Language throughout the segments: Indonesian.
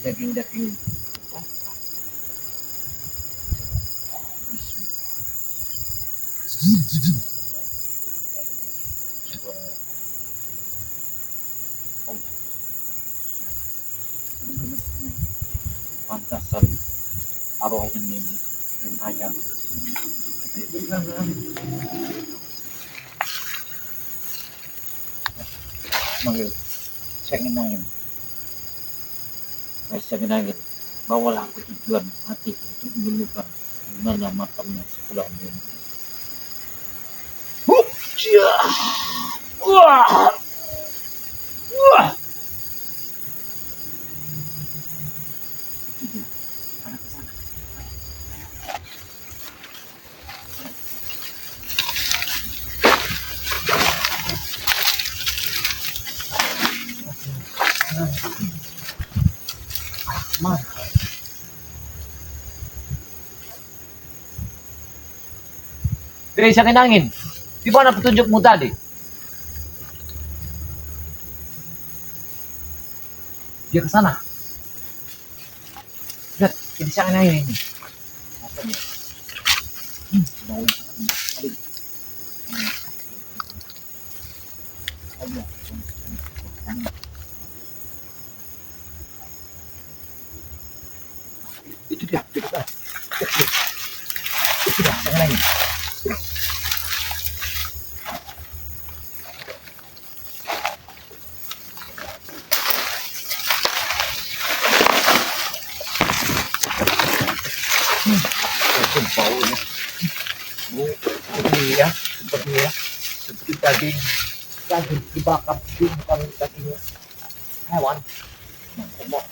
daging-daging. Pantasan arwah ini ayam. Manggil, saya ngenangin. Saya ngenangin. Bawalah aku tujuan hati untuk menemukan di mana makamnya sebelah ini. Wah, wah. Ada ke sana. Mas. Bisa kenangin. Di mana petunjukmu tadi? Dia ke sana. Lihat, ini sangat air ini. Bau sekali. Itu dia, itu dia. Itu dia, sangat air. Baunya, ini ya, seperti daging dibakar, bukan daging hewan. Ngomong,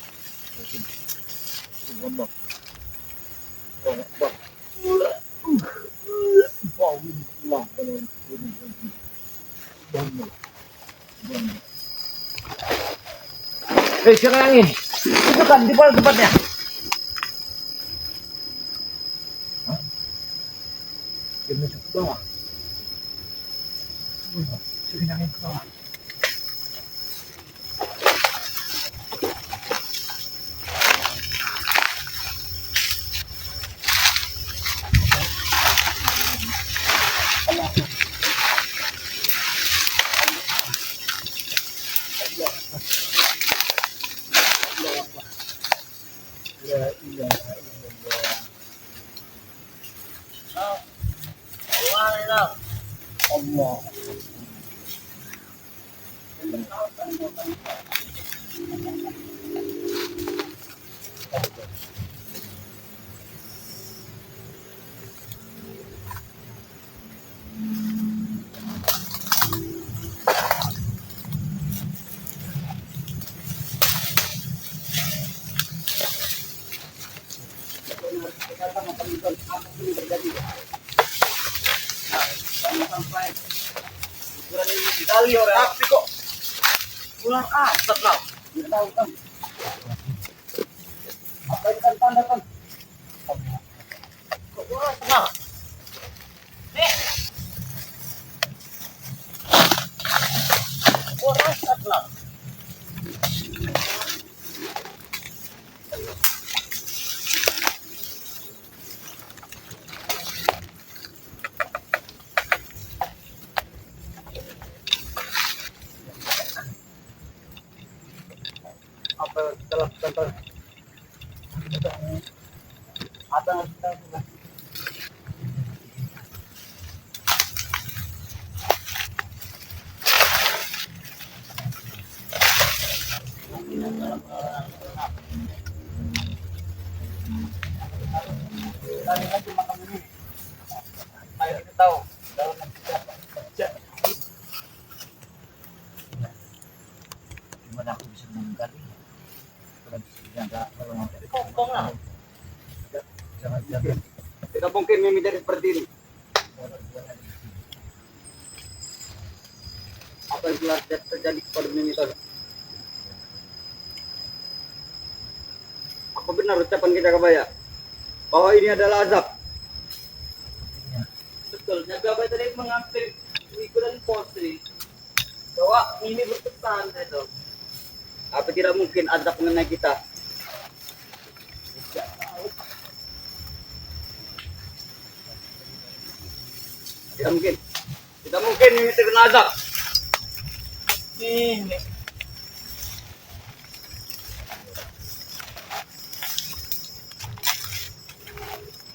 siapa yang ini? Itu kan di mana tempatnya? Dia masuk ke bawah. Sini angin ke bawah. La ilaha illallah. Allah. Kali orang api kok pulang asap lah. Tidak tahu kan? Apa itu kan tanda kan? Kok pulang asap lah? Nih, pulang asap lah. Apa telah contoh ada kita tahu dalam kerja gimana aku bisa menggali jangan tidak mungkin Mimi jadi seperti ini. Apa yang telah terjadi kepada Mimi tadi? Apa benar ucapan kita Kabaya bahwa ini adalah azab? Betul, Kabaya tadi mengambil Wiku dan Posri bahwa Mimi berpesan itu. Apa tidak mungkin azab mengenai kita? Tidak mungkin. Tidak mungkin ini jenazah. Ini.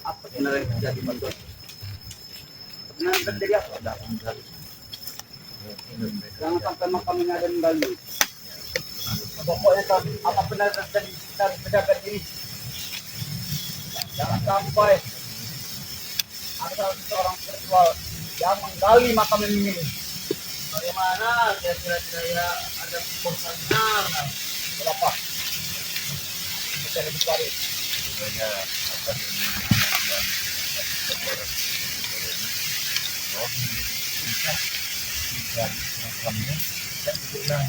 Apa sebenarnya yang terjadi, Bang? Sebenarnya terjadi apa? Jangan sampai makam ini ada mengganggu. Pokoknya apa benar terjadi, kita harus menjaga diri. Jangan sampai ada seorang spiritual yang menggali makam ini. Bagaimana kira-kira saya ada kursannya? Berapa? Bisa lebih baik. Sebenarnya apa bisa tidak makamnya tidak diulang,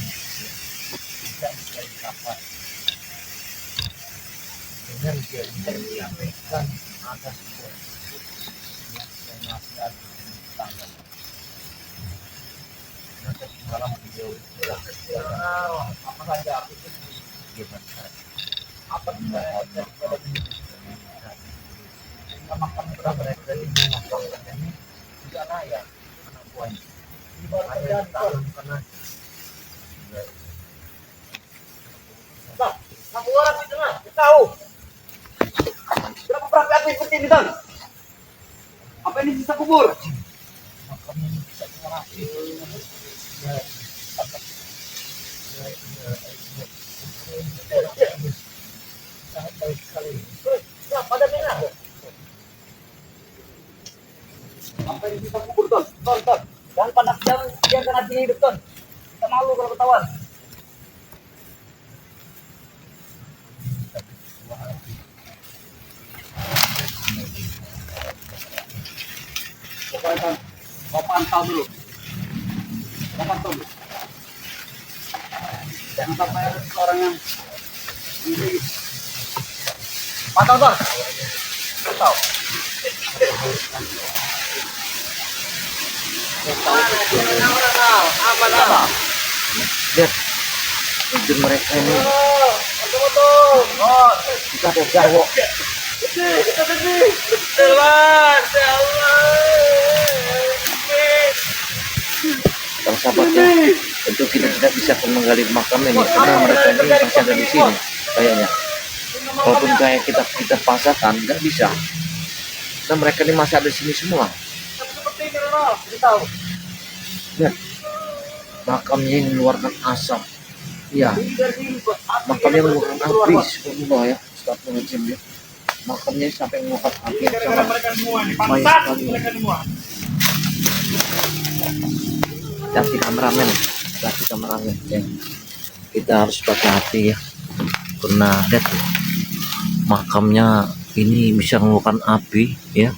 tidak dicari kapan. Dengan dia menyampaikan ada sebuah yang saya masih ada di tangan. Nanti malam beliau Apa saja itu gimana? apa sebenarnya pada diri makam Karena mereka ini memakamkan ini tidak layak anak buahnya. Ada yang tanam karena Bang, kamu orang itu lah, tahu. Berapa aktif seperti ini, Bang? Apa ini sisa kubur? makamnya ini bisa mengarahi. Sangat baik sekali. Ya, pada merah. Apa ini sisa kubur, Ton? Ton. Dan panas dia kena sini hidup, Ton. Kita malu kalau ketahuan. Pokoknya, Ton, kau pantau dulu. Kau pantau dulu. Jangan sampai ada seorang yang ini. Pantau, Ton. Pantau. Lihat, itu mereka ini Oh, kita ada jarwo. Para sahabatnya, tentu kita tidak bisa menggali makam ini karena mereka ini masih ada di sini kayaknya. Walaupun kayak kita paksakan, nggak bisa. Karena mereka ini masih ada di sini semua. seperti ini, Ronald. Kita tahu. Lihat, makamnya yang mengeluarkan asap. Iya, makamnya mengeluarkan api. Subhanallah ya, astagfirullahaladzim ya. Makamnya sampai mengeluarkan api yang sangat baik sekali. Hati-hati kameramen ya. Kita harus hati-hati ya, karena lihat tuh, makamnya ini bisa mengeluarkan api ya.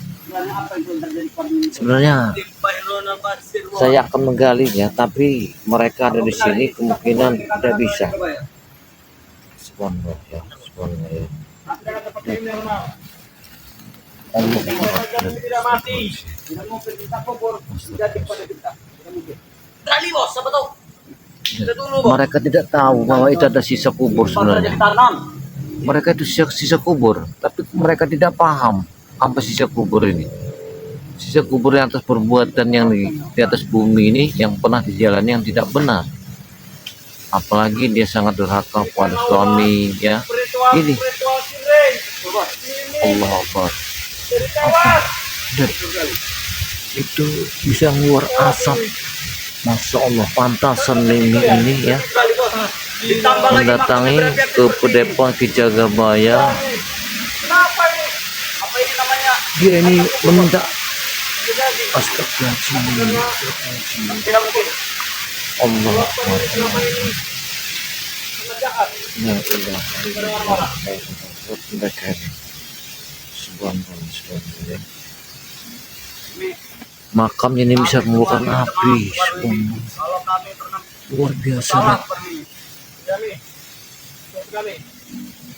Sebenarnya saya akan menggalinya, tapi mereka ada di sini kemungkinan tidak bisa. Subhanallah ya, subhanallah ya. Allah Tidak mati. Tidak mungkin kita kubur jadi pada kita. Tidak mungkin. Berani, Bos, siapa tahu? mereka tidak tahu bahwa itu ada sisa kubur sebenarnya. Mereka itu sisa kubur, tapi mereka tidak paham apa sisa kubur ini. Sisa kubur yang atas perbuatan yang di atas bumi ini yang pernah dijalani yang tidak benar. Apalagi dia sangat durhaka pada suami ya. Ini Allah Akbar. Itu bisa keluar asap. Masya Allah, pantasan Mimi ini ya mendatangi ke Padepokan Ki Jagabaya. Kenapa ini? Apa ini namanya? Dia ini meminta astagfirullahaladzim. Tidak mungkin. Allah Akbar. Jahat. Ya Allah. Mereka ini subhanallah, subhanallah. Makamnya ini bisa mengeluarkan api. Subhanallah. Kalau kami pernah Luar biasa. salah seperti ini. Kami. Sekali.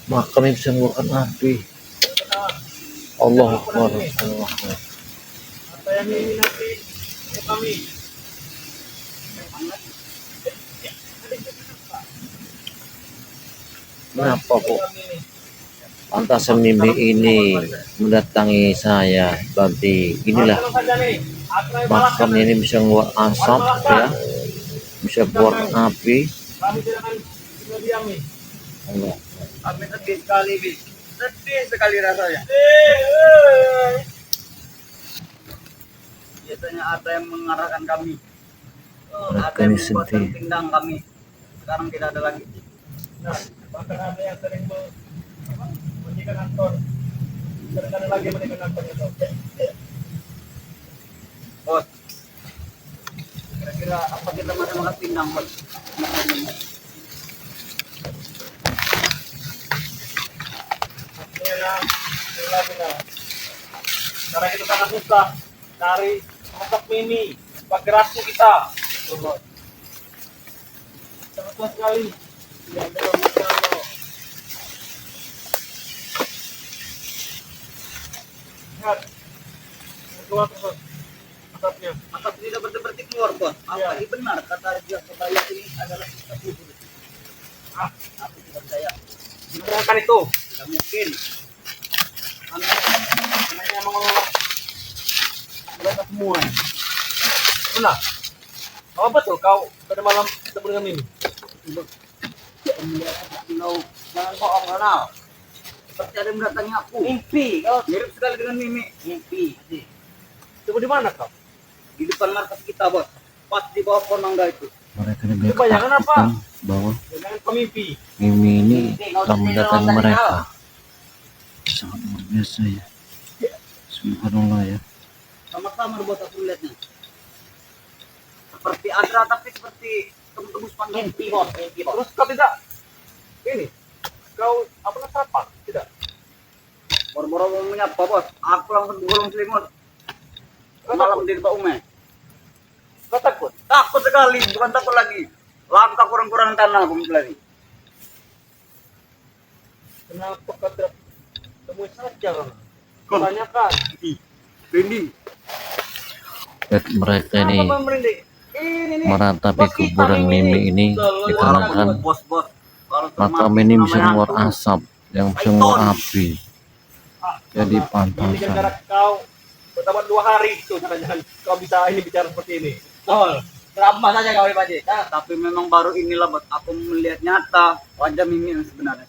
Makamnya bisa mengeluarkan api. Allah Akbar. Allah Akbar. Apa yang ini nanti ke kami? Kenapa kok pantasan Mimi ini mendatangi saya? Berarti inilah makam ini bisa keluar asap ya, bisa keluar api. Kami tidak akan diami. Allah. Kami sedih sekali, Bi. Sedih sekali rasanya. Biasanya ada yang mengarahkan kami. Mereka Ada yang ini membuatkan sedih. pindang kami. Sekarang tidak ada lagi. Nah, bahkan ada yang sering menjadikan kantor. Sering ada lagi menjadikan kantor itu. Bos, kira-kira apa kita masih makan pindang, Bos? Karena itu sangat susah cari masak mini pakai rasu kita. Sangat susah sekali. Ya, belum bisa loh. Lihat, keluar terus asapnya. Asap tidak berarti keluar, Bos. Apa ini benar kata dia kebaya ini adalah sisa kubur? Aku tidak percaya. Gimana kan itu? Tidak mungkin. Anaknya mengelola mereka semua. Benar. Apa betul kau pada malam sebelum ini? Jangan bohong, Ronald. Seperti ada yang mendatangi aku. Mimpi. Kau mirip sekali dengan Mimi. Mimpi. Coba di mana kau? Di depan markas kita, Bos. Pas di bawah pohon mangga itu. Mereka ini banyak Bayangan apa? ketakutan bahwa Jangan pemimpi. Mimi ini telah mendatangi mereka. Sangat luar biasa ya. Subhanallah ya. Sama-sama buat aku lihatnya. Seperti Andra tapi seperti tembus panggil mimpi, Bos. Terus kau tidak ini? Kau apa sapa? Tidak. Boro-boro mau menyapa, Bos. Aku langsung gulung selimut. Malam di depan Ume. Kau takut? Takut sekali, bukan takut lagi. Langkah kurang-kurang tanah aku lagi. Kenapa kau tidak temui saja, Ron? Tanyakan. Merinding. Lihat mereka ini Apa merinding? Ini nih. meratapi Bos kita kuburan Mimi ini dikarenakan Bos. Kalau makam termati ini sama bisa keluar hantu. asap, yang bisa keluar api. Jadi Ini pantasan. gara-gara kau pertama 2 hari itu jangan kau bisa ini bicara seperti ini. Betul. Drama saja kau Pak. Tapi memang baru inilah buat aku melihat nyata wajah Mimi yang sebenarnya.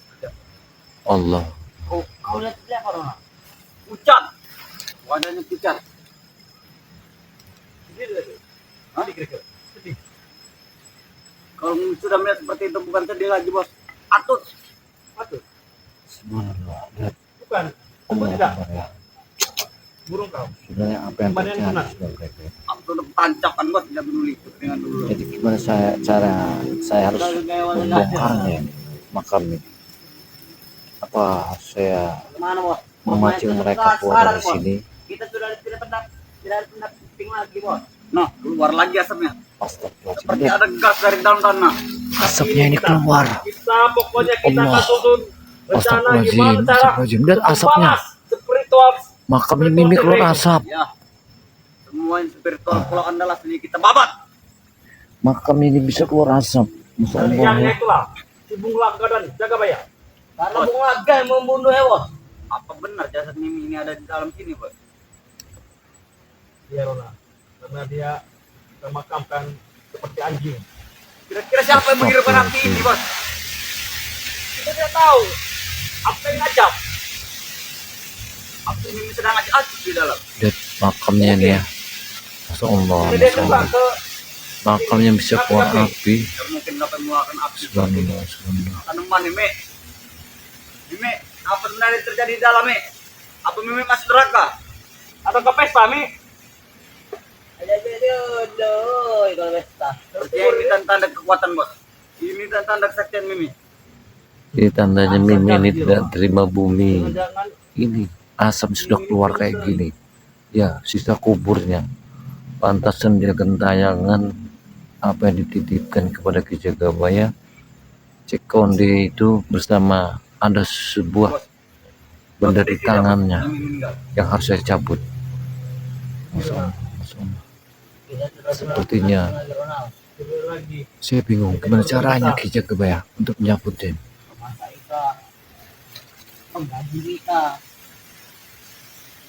Allah. Kau lihat apa Rona? Pucat. Wajahnya pucat. Sedih. Hah? Sedih. Kalau sudah melihat seperti itu bukan sedih lagi, Bos. Atut. Subhanallah. Lihat Bukan. Allah Tidak. Akbar ya. Burung kau. Sebenarnya apa yang Kemarin terjadi benar. sudah mereka. Aku sudah tancapkan, Bos, tidak peduli dengan dulu. Jadi gimana saya harus membongkarnya ini, makam ini? Apa saya Mana, Bos? memancing mereka keluar dari sini? Kita sudah tidak pernah penting lagi, Bos. Nah, keluar lagi asapnya. Astagfirullahaladzim. Seperti Lihat, ada gas dari dalam tanah. asapnya ini keluar. Kita pokoknya kita Allah. akan susun rencana Astagfirullahaladzim, gimana cara astagfirullahaladzim. Lihat asapnya. membalas spiritual. Makamnya Mimi keluar asap. Ya. Semua yang spiritual Pulau Andalas ini kita babat. Makam ini bisa keluar asap. Masya Allah Yang ya. itulah si Bung Laga dan Jagabaya. Karena Bung Laga yang membunuh Hewan. Apa benar jasad Mimi ini ada di dalam sini, Bos? Iya, Rona. Karena dia termakamkan seperti anjing. Kira-kira siapa yang menghirupkan api ini, Bos? Kita tidak tahu. Apa yang ngajak? Api ini sedang ngajak di dalam. Lihat makamnya ini ya. Masya Allah. Jadi dia Masya juga Allah. ke Makamnya bisa keluar api. ya, mungkin dapat mengeluarkan api. Subhanallah. Subhanallah. Tanaman nih, Me. Mimi, apa sebenarnya yang terjadi di dalam, Mi? Apa Mimi masih neraka? Atau ke pesta, Mi? Aja dulu, kalau pesta. Ini tanda kekuatan, Bos. Ini tanda kesaktian Mimi. Ini tandanya Mimi ini tidak terima bumi. Jangan Ini asap sudah keluar kayak gini. Ya, sisa kuburnya. Pantasan dia gentayangan apa yang dititipkan kepada Ki Jagabaya. Cek konde itu bersama ada sebuah benda di tangannya yang harus saya cabut. Masya Allah, Masya Allah. Sepertinya saya bingung gimana caranya Ki Jagabaya untuk menyabutnya. masa kita menggaji kita.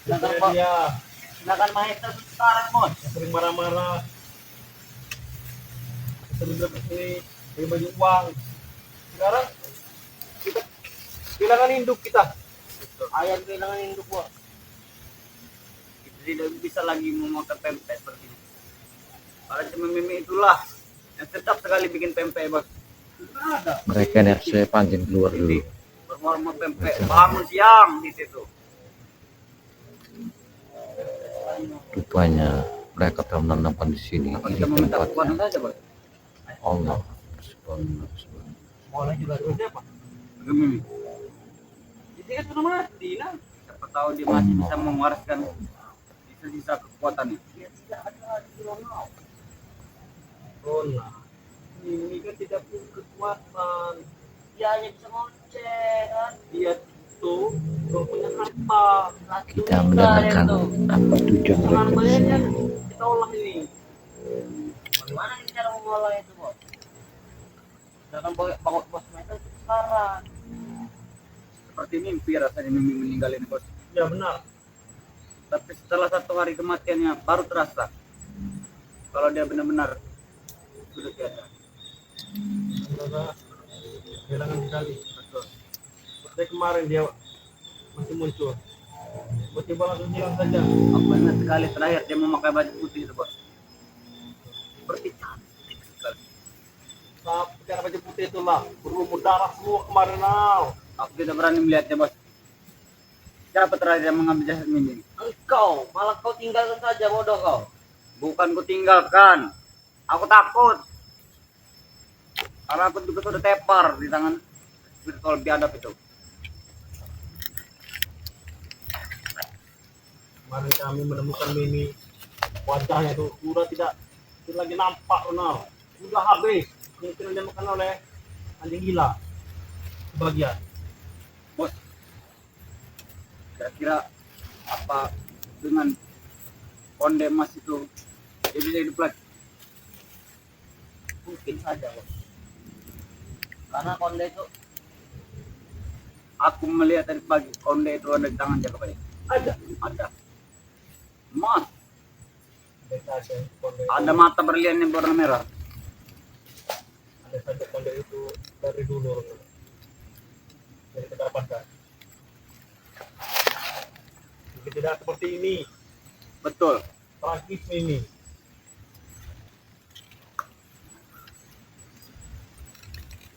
Dia Silakan Maestro sekarang, Bos. Yang sering marah-marah, sering dapat ini, sering bagi uang. Sekarang kita kehilangan induk kita. Ayam kehilangan induk, Bos. Kita tidak bisa lagi memakan pempek seperti ini. Para cuma mimi itulah yang tetap sekali bikin pempek, Bos. Ada. Mereka ini harus saya panggil keluar dulu. Bermorma pempek bangun siang di situ. Rupanya mereka telah menanamkan di sini. Apa Ini kita meminta kekuatan tempatnya. saja, Bos? Allah Subhanahu wa ta'ala. Semuanya juga ada siapa? Mimi. Jadi kan sudah mati, nah. Siapa tahu dia masih bisa mewariskan sisa-sisa kekuatannya. Dia tidak ada di Ronald. Oh, nah. Ini kan tidak punya kekuatan. Dia hanya bisa ngoceh kan. Dia itu belum punya harta. Kita mendengarkan apa tujuan mereka di Hartanya sini. kita olah ini. Bagaimana kita cara mengolah itu, Bos? Jangan bawa Bos Metal sekarang. Seperti mimpi rasanya mimpi meninggal ini, Bos. Ya benar. Tapi setelah 1 hari kematiannya baru terasa kalau dia benar-benar sudah tiada. Saudara kehilangan sekali. Betul. Seperti kemarin dia masih muncul. Tiba-tiba langsung hilang saja. Aku ingat sekali terakhir dia memakai baju putih itu, Bos. Seperti cantik sekali. Tapi cara baju putih itulah berlumur darah semua kemarin now. Aku tidak berani melihatnya, Bos. Siapa terakhir yang mengambil jasad Mimi? Engkau, malah kau tinggalkan saja, bodoh kau. Bukan ku tinggalkan. Aku takut. Karena aku juga sudah tepar di tangan spiritual biadab itu. Kemarin kami menemukan Mimi, wajahnya itu sudah tidak lagi nampak benar, sudah habis. Mungkin dia makan oleh anjing gila sebagian. Bos, kira-kira apa dengan konde emas itu dia bisa hidup lagi? Mungkin saja, Bos. Karena konde itu aku melihat tadi pagi konde itu ada di tangan Jaka Baik. Ada emas, Ada saja konde, ada mata berlian yang berwarna merah. ada saja konde itu dari dulu dari kita dapatkan. Mungkin tidak seperti ini, Betul. tragis ini.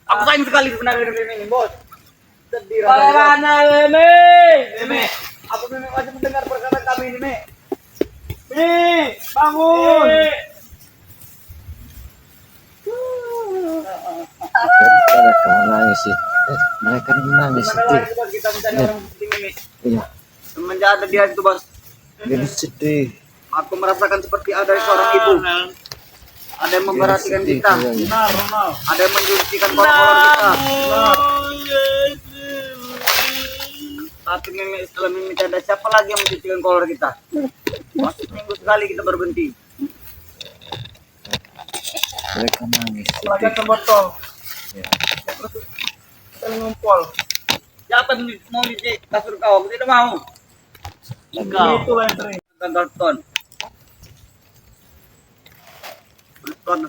Aku sayang sekali sebenarnya dengan ini, Bos. Sedih Bagaimana Mimi? Meme, apa Meme masih mendengar perkataan kami ini, Meme? Mimi, bangun! Mereka menangis sih. Mereka ini menangis Gimana sedih. lagi, Bos, kita mencari orang seperti Meme? Iya, Semenjak ada dia itu, Bos, jadi sedih. aku merasakan seperti ada seorang ibu. Ada yang memperhatikan Sedih kita. kayaknya. Benar, Ronald. Ada yang mencucikan kolor-kolor kita. Benar. Tapi Meme, setelah Meme ada siapa lagi yang mencucikan kolor kita? Pasti minggu sekali kita berhenti. Mereka menangis Lagi sedih. sebotol. Ya. Saling ngumpul. Siapa yang mau di kasur kau? Aku tidak mau. Engkau. Itulah yang sering. Tanggal ton.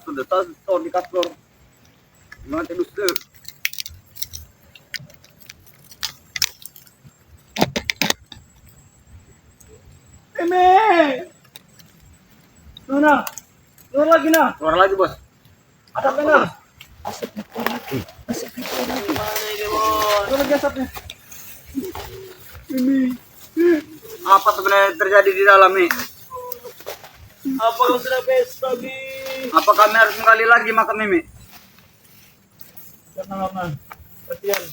Sudah ton di kasur. Nanti dusta. Mimi! Nona, keluar lagi nah. Keluar lagi, Bos. Ada apa nah? Asapnya keluar lagi. Asapnya keluar lagi. Keluar lagi asapnya. Mimi, Apa sebenarnya terjadi di dalam nih? apa kau sudah pesta Bi? Apa kami harus menggali lagi makam Mimi? Karena kasihan.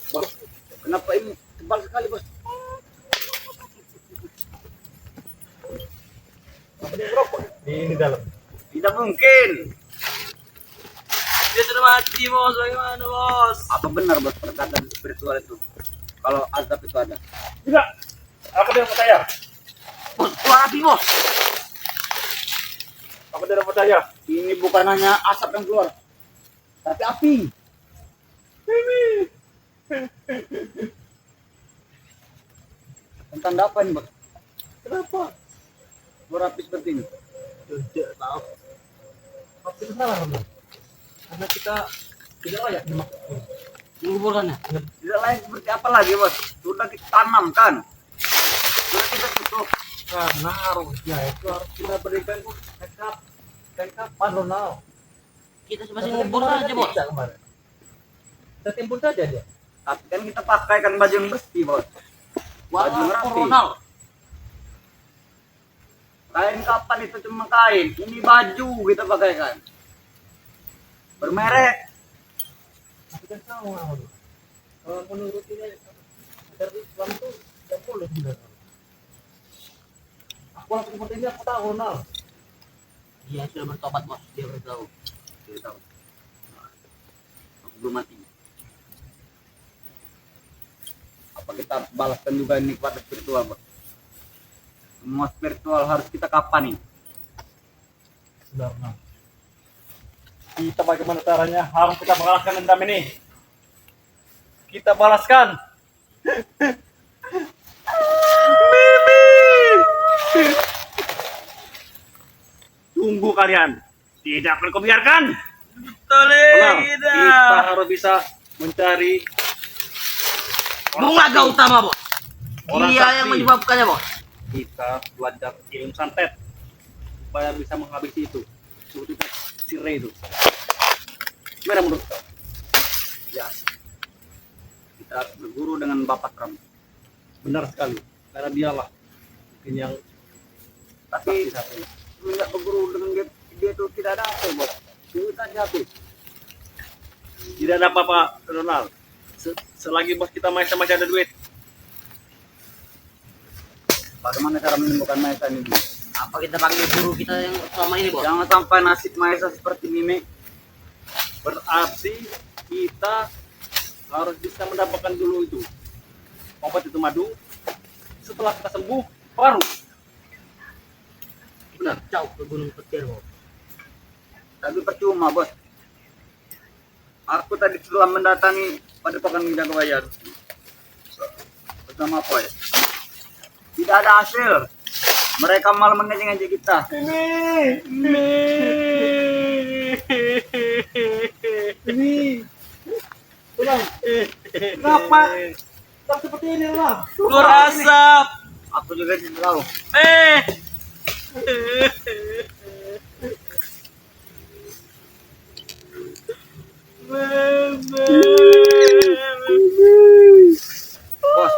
Bos, kenapa ini tebal sekali, Bos? Apa dia merokok? Di ini dalam. Tidak mungkin. Dia sudah mati bos, bagaimana bos? Apa benar, Bos, perkataan spiritual itu? Kalau azab itu ada. Tidak. Apa dia percaya? Bos, keluar api, Bos. Apa dia percaya? Ini bukan hanya asap yang keluar, tapi api. Mimi. Tentang apa ini, Bos? Kenapa? Berapi seperti ini. Tidak tahu. Tapi itu salah Ronald. Karena kita tidak layak menguburkannya. Tidak lain seperti apa lagi bos? Sudah kita tanamkan, sudah kita tutup. Karena harusnya itu harus kita berikan backupan Ronald. Kita masih ngubur aja bos. Kemarin. Kita timbun saja dia. Tapi kan kita pakaikan baju yang bersih bos. Baju Wah, rapi. Ronald. Kain kapan itu cuma kain, ini baju kita pakaikan. Bermerek. Tapi kan sama Ronald. Kalau menurut ini dari Islam itu tidak boleh sebenarnya. Aku langsung seperti ini aku tahu Ronald. Dia sudah bertobat bos. Dia beritahu. Kita tahu. Aku belum mati. Apa kita balaskan juga ini kepada spiritual bos? Semua spiritual harus kita kapani. Sudah Ronald. Kita bagaimana caranya harus kita balaskan dendam ini. Kita balaskan. Tunggu kalian. Tidak akan kau biarkan. Ronald, kita harus bisa mencari Bunga utama bos. Orang Dia sakti. yang menyebabkannya bos. Kita belajar ilmu santet supaya bisa menghabisi itu. Seperti si Ray itu. Gimana menurut kau? Ya. Kita harus berguru dengan Bapak Ram. Benar sekali. Karena dialah mungkin yang Tapi tidak berguru dengan dia itu tidak ada apa bos. Kita jatuh. tidak ada apa-apa Ronald. Selagi bos kita masih ada duit. Bagaimana cara menemukan Maesa ini? Apa kita panggil guru kita yang selama ini bos? Jangan sampai nasib Maesa seperti Mimi. Berarti kita harus bisa mendapatkan dulu itu obat itu madu. Setelah kita sembuh baru Benar. Jauh ke Gunung Petir bos. Tapi percuma bos. Aku tadi setelah mendatangi Padepokan Jagabayar bersama Poy. Tidak ada hasil. Mereka malah mengejek-ngejek kita. ini Ronald, kenapa tak seperti ini Ronald? Keluar asap. Aku juga tidak tahu. Bos,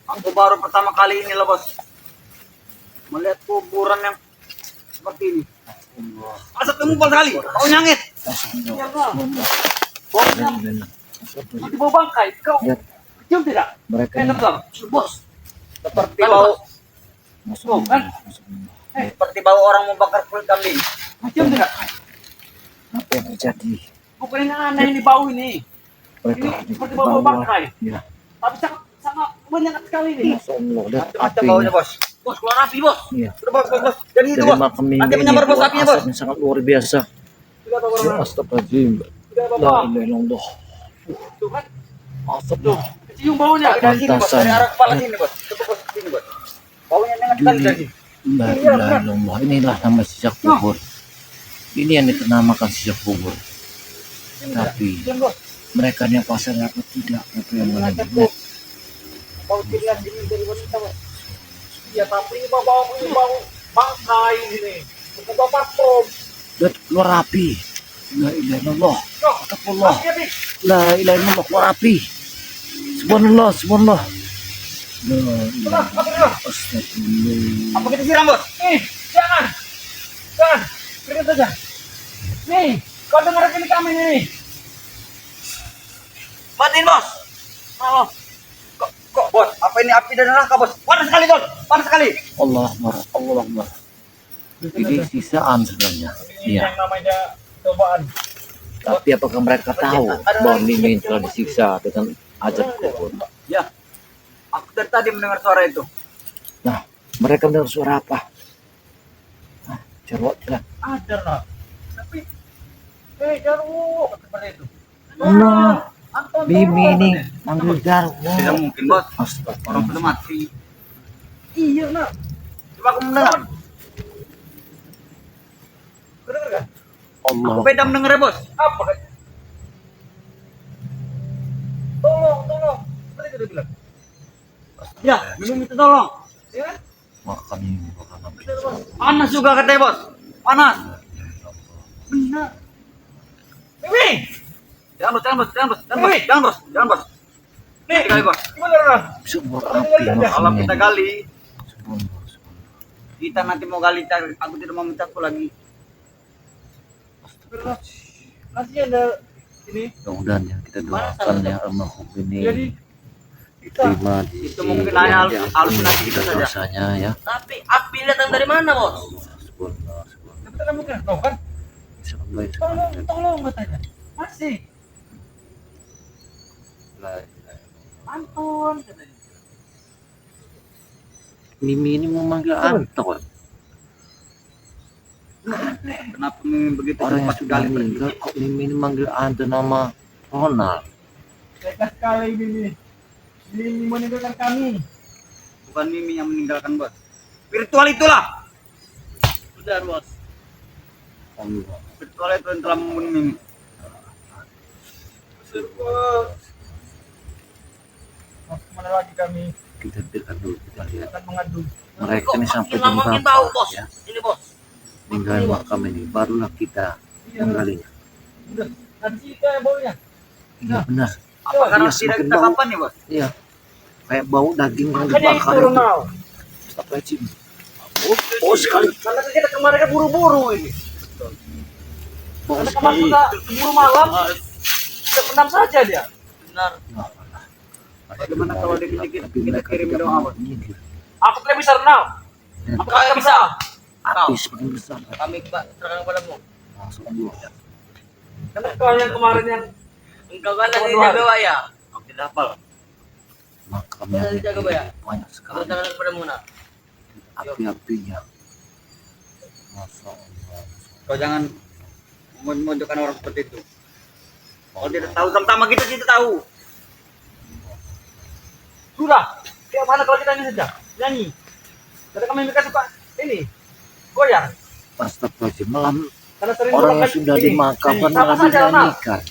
aku baru pertama kali ini loh bos melihat kuburan yang seperti ini. Asap mengumpul sekali, kau nyangit. Itu bau bangkai. Kau cium tidak? Mereka Enak bang. Bos. Seperti bau, Bau kan? seperti bau orang membakar kulit kambing. Cium tidak? apa yang terjadi? Bukannya aneh ini bau ini. Mereka Ini seperti bau bangkai. Ya, Tapi sangat banyak sekali ini. Masya Allah, lihat Macam baunya apinya. bos. Bos keluar api bos. Iya. Udah bos. Jadi itu Dari bos. makam Mimi Nanti ini menyambar bos keluar apinya bos. asapnya sangat luar biasa. Tidak apa-apa. Ya, astagfirullahaladzim. Tidak La apa-apa. ilaha illallah. Tuh kan? Asapnya. Cium baunya. Dari sini bos, dari arah kepala Pantasan. sini bos. Coba bos sini bos. Baunya enak sekali dari sini. La ilaha illallah. Inilah nama sisa kubur. Ini yang dinamakan sisa kubur. Tapi Cium bos. mereka yang pasar apa tidak, apa yang menyebut. Bau tirian ini dari wanita bos. Ya tapi ini bau bangkai ini. Bukan bau parfum. Lihat keluar api. La ilaha illallah. Astagfirullah. Tapi La ilaha illallah, keluar api. Subhanallah, subhanallah. La ilaha illallah. Astagfirullah. Apa kita siram bos? jangan. Berikan saja. Nih, kau dengar ini kami nih. Matiin bos. Oh, Kok bos? Apa ini api dan neraka bos? Panas sekali bos. Panas sekali. Allah Akbar, Allah Akbar. Ini sisaan sebenarnya. ini Iya. yang namanya cobaan. Tapi apakah mereka tahu bahwa Mimin telah disiksa dengan azab kubur? Ya. Aku dari tadi mendengar suara itu. Nah, mereka mendengar suara apa? Nah, cerwak jelas. Ada lah. Tapi, jarwo seperti itu. Nah, Anton, Mimi ini Jarwo. manggil Jarwo. Tidak mungkin bos. Astagfirullah. Orang sudah mati. Iya, nak. Coba aku mendengar. Dengar kan? Allah. Aku beda mendengar, Bos. Apa kan? Tolong. Apa dia bilang? Ya, minta tolong. Ya kan? Makan Nabi. Panas juga katanya, Bos. Panas. Benar. Mimi. Jangan, Bos. Nih, kali, Bos. Sumber api Kalau kita makannya. gali, Subhanallah. kita nanti mau gali, aku tidak mau minta aku lagi. Masih ada ini. Mudah-mudahan yang kita doakan ya almarhum ini Jadi diterima di itu mungkin hanya halusinasi kita saja. dosanya ya. Tapi api datang dari mana, Bos? Subhanallah. Tapi kan mungkin tahu kan? Tolong katanya. Masih. Anton katanya. Mimi ini mau manggil Anton. Kenapa Mimi begitu Orang yang cepat sudah sekali pergi? meninggal kok Mimi ini manggil Anton nama Ronald. Tega sekali Mimi. Mimi meninggalkan kami. Bukan Mimi yang meninggalkan, Bos. Virtual itulah. Benar, Bos. Allah. Virtual itu yang telah membunuh Mimi. Kemana lagi kami Kita dekat dulu kita lihat akan mengadu. mereka Kok ini sampai makin jam lama makin berapa bau, Bos. ya Ini, Bos. meninggal makam ini barulah kita menggalinya. Udah, nanti kita yang baunya. Iya benar. Apa karena Iya, tidak semakin kita bau. kapan nih, Bos? Iya. Kayak bau daging yang Makanya itu dibakar itu. Ronald. Astagfirullahaladzim. Oh sekali Karena kita kemarin kan buru-buru ini. bau Karena sekali. kemarin kita keburu malam. Kita pendam saja dia. Benar. Bagaimana kalau dikit-dikit Tapi kita mereka kirim tidak doa, mau Bos? menyingkir. Aku tidak bisa renang. Dan Aku tidak bisa. api semakin besar. Kami Pak serahkan padamu. Langsung Allah. Karena kau yang kemarin yang Engkau kan nanti Tuhan. jaga ya. Aku tidak hafal. Makamnya Bisa dijaga, Pak, ya? banyak Aku sekali serahkan padamu, nak. api-apinya. Masya Allah. Kau jangan memojokkan orang seperti itu. Kalau tidak tahu, sama-sama kita tidak tahu. sudah. Kayak mana kalau kita ini saja nyanyi. Karena kami mereka suka ini goyang. Astagfirullahaladzim. Malam Karena sering orang yang ulang sudah ini. dimakamkan Nyanyi. Sama malah saja Ronald. dinyanyikan.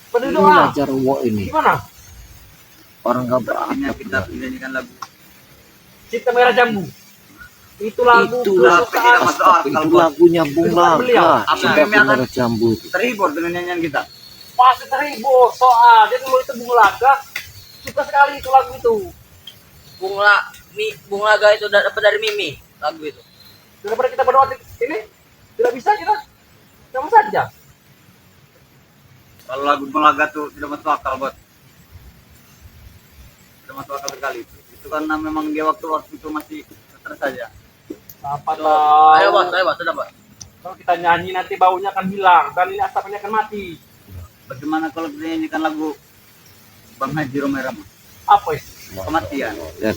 Penuh Ini doa. ajar Allah ini. Gimana? Orang gak Akhirnya beradab. kita benar. menyanyikan lagu. Cinta Merah Jambu. Itu lagu Itulah kesukaan. masuk akal, itu Bos. lagunya Bung Kesukaan beliau. Laga. Apa Cinta yang akan- Merah Jambu. Terhibur dengan nyanyian kita. Pasti terhibur soal dia dulu itu Bung Laga suka sekali itu lagu itu. Bung Laga itu dapat dari Mimi lagu itu. Daripada kita berdoa ini tidak bisa kita sama saja. Kalau lagu Melaga tuh tidak masuk akal, Bos. Tidak masuk akal sekali. Itu karena memang dia waktu itu masih stres saja. Apa So, tahu? ayo, Bos, sudah, Pak. Kalau kita nyanyi nanti baunya akan hilang dan ini asapnya akan mati. Bagaimana kalau kita nyanyikan lagu Bang Haji Romero? Apa itu? Kematian. Dan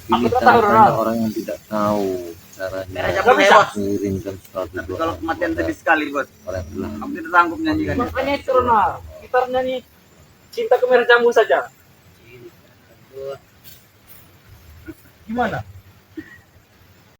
Aku ini tidak tahu, tanda Ronald. orang yang tidak tahu Merah caranya Jambu, bisa. Bos. mengirimkan suatu Tapi doa kalau kematian kepada sedih sekali, Bos. orang yang telah Aku tidak sanggup menyanyikannya. Makanya itu Ronald. Kita harus nyanyi Cinta ke Merah Jambu saja. Gimana?